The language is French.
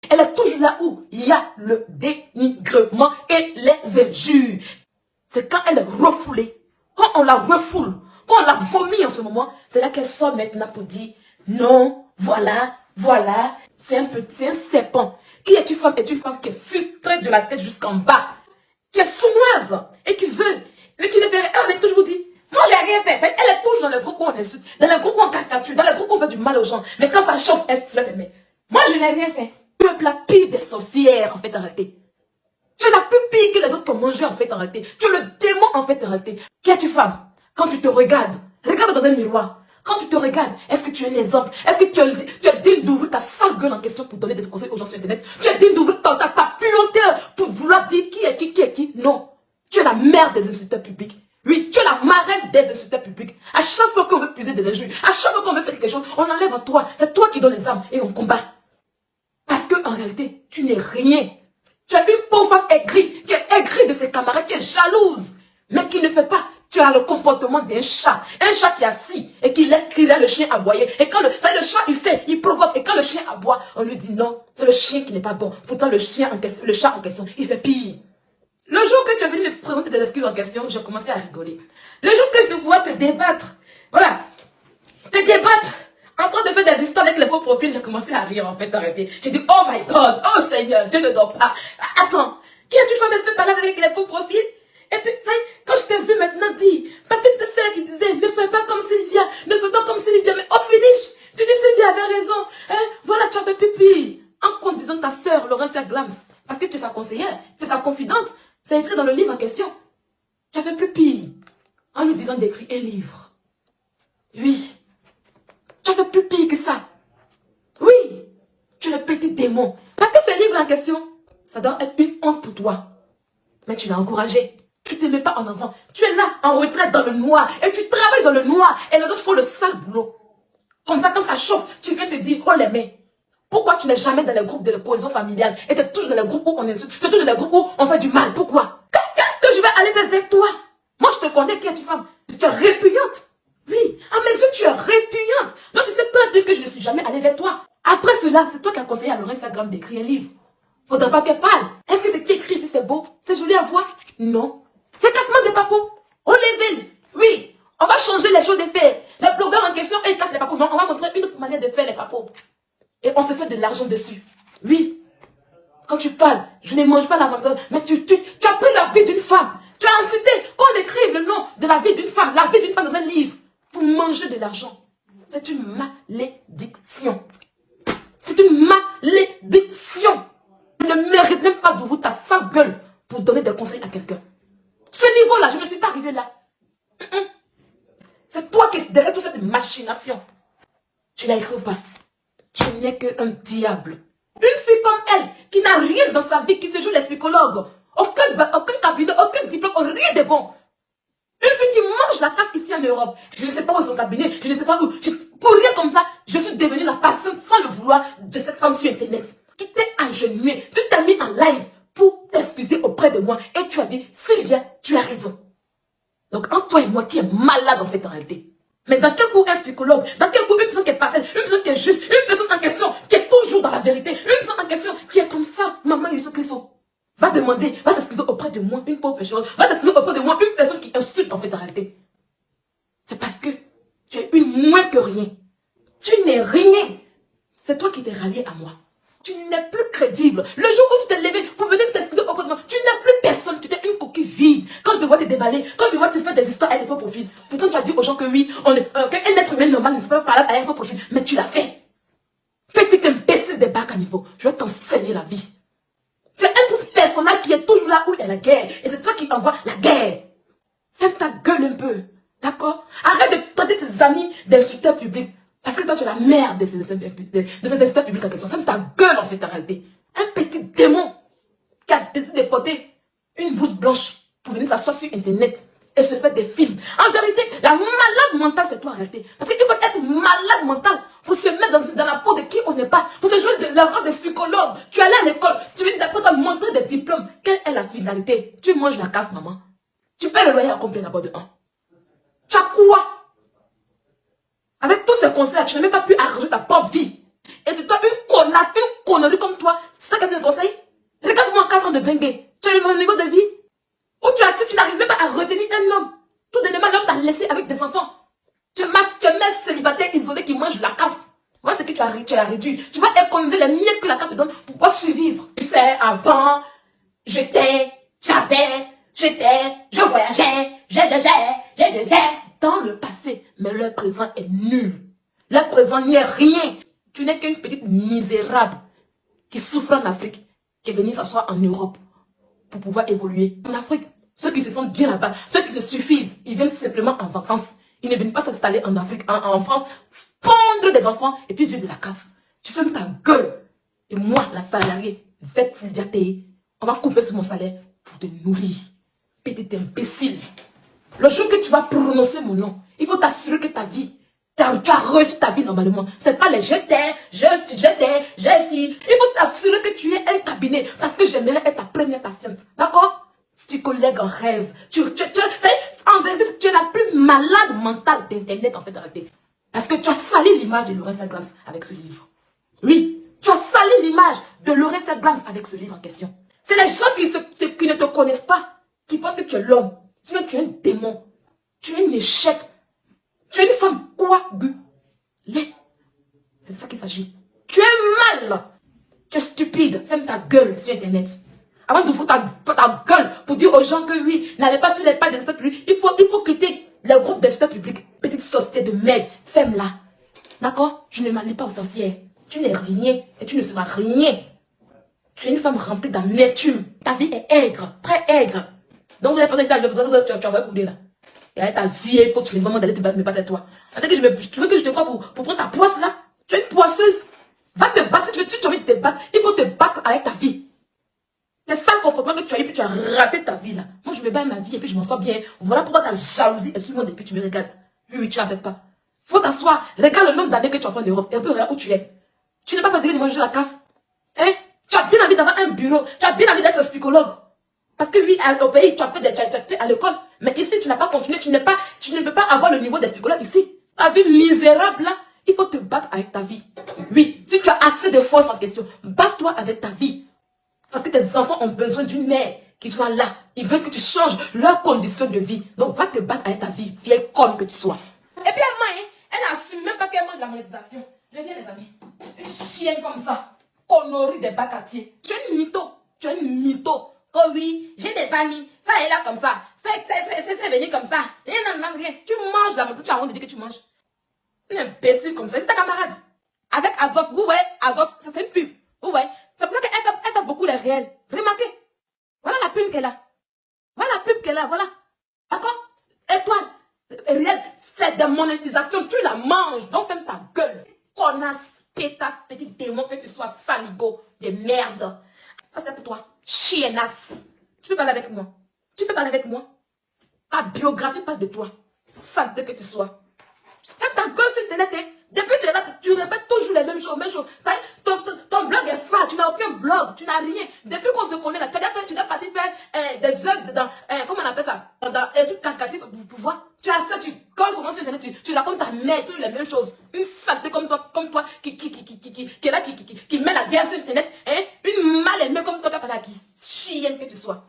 Elle est toujours là où il y a le dénigrement et les injures. C'est quand elle est refoulée, quand on la refoule, quand on la vomit en ce moment, c'est là qu'elle sort maintenant pour dire non, voilà, c'est un serpent. Qui est une femme? Est une femme qui est frustrée de la tête jusqu'en bas, qui est sournoise et qui veut, mais qui ne fait rien. Elle va toujours dire moi j'ai rien fait. Elle est toujours dans le groupe où on insulte, dans le groupe où on caricature, dans le groupe où on fait du mal aux gens. Mais quand ça chauffe, elle se laisse aimer. Moi je n'ai rien fait. Tu es la pire des sorcières en fait en réalité. Tu es la plus pire que les autres qui ont mangé en fait en réalité. Tu es le démon en fait en réalité. Qui es-tu femme? Quand tu te regardes, regarde dans un miroir. Quand tu te regardes, est-ce que tu es l'exemple? Est-ce que tu es digne d'ouvrir ta sale gueule en question pour donner des conseils aux gens sur internet? Tu es digne d'ouvrir ta puanteur pour vouloir dire qui est qui? Non. Tu es la mère des insulteurs publics. Oui, tu es la marraine des insulteurs publics. À chaque fois qu'on veut puiser des injures, à chaque fois qu'on veut faire quelque chose, on enlève en toi. C'est toi qui donnes les armes et on combat. Parce que en réalité, tu n'es rien. Tu es une pauvre femme aigrie, qui est aigrie de ses camarades, qui est jalouse, mais qui ne fait pas. Tu as le comportement d'un chat qui est assis et qui laisse crier le chien aboyer. Et quand le chat il provoque, et quand le chien aboie, on lui dit non, c'est le chien qui n'est pas bon. Pourtant le chat en question, il fait pire. Le jour que tu es venu me présenter des excuses en question, j'ai commencé à rigoler. Le jour que je te vois te débattre, voilà, te débattre, en train de faire des histoires avec les faux profils, j'ai commencé à rire en fait, arrêter. J'ai dit, oh my God, oh Seigneur, Dieu ne dort pas. Attends, qui as-tu fait me faire parler avec les faux profils? Et puis, ça, quand je t'ai vu maintenant dire, parce que c'était celle qui disait, ne sois pas comme Sylvia, ne fais pas comme Sylvia, mais au finish, tu dis Sylvia avait raison, hein? Voilà, tu as fait pipi, en conduisant ta sœur, Laurencia Glams, parce que tu es sa conseillère, tu es sa confidente, c'est écrit dans le livre en question. Tu as fait plus pire, en lui disant d'écrire un livre. Oui. Tu as fait plus pire que ça. Oui. Tu es le petit démon. Parce que ce livre en question, ça doit être une honte pour toi. Mais tu l'as encouragé. Tu ne te mets pas en avant. Tu es là, en retraite dans le noir. Et tu travailles dans le noir. Et les autres font le sale boulot. Comme ça, quand ça chauffe, tu viens te dire, oh les mains. Pourquoi tu n'es jamais dans les groupes de la cohésion familiale? Et tu es toujours dans les groupes où on insulte. Tu es toujours dans les groupes où on fait du mal. Pourquoi? Qu'est-ce que je vais aller faire avec toi? Moi, je te connais qui es-tu femme. Tu es répugnante. Oui, à mes yeux, tu es répugnante. Donc, tu sais très bien que je ne suis jamais allée vers toi. Après cela, c'est toi qui as conseillé à Laurencia Graham d'écrire un livre. Faudrait pas qu'elle parle. Est-ce que c'est qui écrit si c'est beau? C'est joli à voir? Non. C'est cassement des papous. On les veut. Oui. On va changer les choses de faire. Les blogueurs en question, ils cassent les papous. Non, on va montrer une autre manière de faire les papous. Et on se fait de l'argent dessus. Oui. Quand tu parles, je ne mange pas la maison, mais tu as pris la vie d'une femme. Tu as incité qu'on écrive le nom de la vie d'une femme dans un livre, pour manger de l'argent. C'est une malédiction. C'est une malédiction. Tu ne mérites même pas d'ouvrir ta sale gueule pour donner des conseils à quelqu'un. Ce niveau-là, je ne suis pas arrivée là. C'est toi qui es derrière toute cette machination. Tu l'as écrit ou pas? Tu n'es qu'un diable. Une fille comme elle, qui n'a rien dans sa vie, qui se joue les psychologues. Aucun cabinet, aucun diplôme, rien de bon. Une fille qui mange la carte ici en Europe. Je ne sais pas où est son cabinet, je ne sais pas où. Pour rien comme ça, je suis devenue la patiente sans le vouloir de cette femme sur Internet. Tu t'es agenouillée, tu t'es mis en live pour t'excuser auprès de moi. Et tu as dit, Sylvia, tu as raison. Donc, entre toi et moi, qui est malade en fait en réalité. Mais dans quel coup un psychologue, dans quel coup une personne qui est parfaite, une personne qui est juste, une personne en question qui est toujours dans la vérité, une personne en question qui est comme ça, maman Youssou Christo, va demander, va s'excuser auprès de moi, une pauvre pécheuse, va s'excuser auprès de moi, une personne qui insulte en fait en réalité. C'est parce que tu es une moins que rien. Tu n'es rien. C'est toi qui t'es rallié à moi. Tu n'es plus crédible. Le jour où tu t'es levé pour venir t'excuser auprès de moi, tu n'es plus personne. Tu es une coquille vide. Quand je te vois te déballer, quand je te vois te faire des histoires avec des faux profils, pourtant tu as dit aux gens que oui, qu'un être humain normal ne peut pas parler à un faux profil. Mais tu l'as fait. Petit imbécile des bacs à niveau. Je vais t'enseigner la vie. Tu es un personnage qui est toujours là où il y a la guerre. Et c'est toi qui envoies la guerre. Ferme ta gueule un peu. D'accord? Arrête de traiter tes amis d'insulteurs publics. Parce que toi, tu es la mère de ces insulteurs publics en question. Ferme ta gueule en fait en réalité. Un petit démon qui a décidé de porter une blouse blanche pour venir s'asseoir sur Internet et se faire des films. En vérité, la malade mentale, c'est toi en réalité. Parce qu'il faut être malade mental pour se mettre dans la peau de qui on n'est pas. Pour se jouer de la robe des psychologues. Tu es allé à l'école, tu viens d'apprendre à montrer des diplômes. Quelle est la finalité? Tu manges la cave, maman. Tu paies le loyer à combien d'abord de 1? Tu as quoi? Avec tous ces conseils, tu n'as même pas pu arranger ta propre vie. Et c'est toi une connasse, une connerie comme toi. C'est toi qui as des conseils? Regarde-moi en 4 ans de bengue. Tu as le même niveau de vie? Où tu as si tu n'arrives même pas à retenir un homme. Tout dernièrement, l'homme t'a laissé avec des enfants. Tu es un célibataire isolé qui mange la cave. Voilà ce que tu as réduit. Tu vas économiser les miettes que la cave te donne pour pouvoir survivre. Tu sais, avant, j'étais, je voyageais, j'ai. Dans le passé, mais leur présent est nul. Leur présent n'est rien. Tu n'es qu'une petite misérable qui souffre en Afrique, qui est venue s'asseoir en Europe pour pouvoir évoluer. En Afrique, ceux qui se sentent bien là-bas, ceux qui se suffisent, ils viennent simplement en vacances. Ils ne viennent pas s'installer en Afrique, en France, pondre des enfants et puis vivre de la cave. Tu fermes ta gueule. Et moi, la salariée, Vette Sylviaté, on va couper sur mon salaire pour te nourrir. Petit imbécile. Le jour que tu vas prononcer mon nom, il faut t'assurer que ta vie, tu as reçu ta vie normalement. C'est pas les j'étais, j'ai si. Il faut t'assurer que tu es un cabinet parce que j'aimerais être ta première patiente. D'accord? Psychologue en rêve. En vérité, tu es la plus malade mentale d'internet en fait dans la tête. Parce que tu as sali l'image de Laurence Glams avec ce livre. Oui, tu as sali l'image de Laurence Glams avec ce livre en question. C'est les gens qui ne te connaissent pas, qui pensent que tu es l'homme. Sinon, tu es un démon. Tu es un échec. Tu es une femme coagulée. C'est de ça qu'il s'agit. Tu es mal. Tu es stupide. Ferme ta gueule sur Internet. Avant d'ouvrir ta gueule pour dire aux gens que oui, n'allez pas sur les pages des secteurs publics, il faut quitter le groupe des secteurs publics. Petite sorcière de merde. Ferme-la. D'accord? Je ne m'en pas aux sorcières. Tu n'es rien et tu ne seras rien. Tu es une femme remplie d'amertume. Ta vie est aigre, très aigre. Donc vous avez pensé que tu vas couler là. Et avec ta vie, il faut que tu me demandes d'aller me battre avec toi. Tu veux que je te croie pour prendre ta poisse là? Tu es une poisseuse. Va te battre. Si tu as envie de te battre, il faut te battre avec ta vie. C'est ça le comportement que tu as eu, puis tu as raté ta vie là. Moi je me bats ma vie et puis je m'en sors bien. Voilà pourquoi ta jalousie est sur moi depuis que tu me regardes. Oui, tu n'acceptes pas. Faut t'asseoir. Regarde le nombre d'années que tu as fait en Europe et puis regarde où tu es. Tu n'es pas fatigué de manger la cave. Hein? Tu as bien envie d'avoir un bureau. Tu as bien envie d'être psychologue. Parce que oui, au pays, tu as fait à l'école. Mais ici, tu n'as pas continué. Tu ne peux pas avoir le niveau des psychologues ici. Ta vie misérable là, il faut te battre avec ta vie. Oui, si tu as assez de force en question, bats-toi avec ta vie. Parce que tes enfants ont besoin d'une mère qui soit là. Ils veulent que tu changes leurs conditions de vie. Donc va te battre avec ta vie, vieille conne que tu sois. Et puis elle n'assume même pas qu'elle mange la monétisation. Je viens les amis. Une chienne comme ça. Connerie des bacatiers. Tu es une mytho. Tu es une mytho. Oh oui, j'ai des amis. Ça est là comme ça. C'est venu comme ça. Rien. Tu manges la monétisation. Tu as honte de dire que tu manges. Une imbécile comme ça. C'est ta camarade. Avec Azos. Vous voyez, Azos, c'est une pub. Vous voyez. C'est pour ça qu'elle fait beaucoup les réels. Remarquez. Voilà la pub qu'elle a. Voilà. D'accord? Étoile. Réel, c'est de monétisation. Tu la manges. Donc ferme ta gueule. Connasse, pétasse, petit démon que tu sois saligo de merde. Ça c'est pour toi. Chiennasse. Tu peux parler avec moi. Ta biographie parle de toi. Saleté que tu sois. Ferme ta gueule sur Internet, hein. Depuis que tu es là, tu répètes toujours les mêmes choses. Ton blog est fade, tu n'as aucun blog, tu n'as rien. Depuis qu'on te connaît là, tu dois partir faire des œuvres dans, comment on appelle ça, dans un truc qualitatif pour pouvoir. Tu as ça, tu colles sur Internet, tu racontes ta mère, toutes les mêmes choses. Une saleté comme toi qui est là, qui met la guerre sur Internet, hein. Une mal aimée comme toi, tu as parlé à qui? Chienne que tu sois.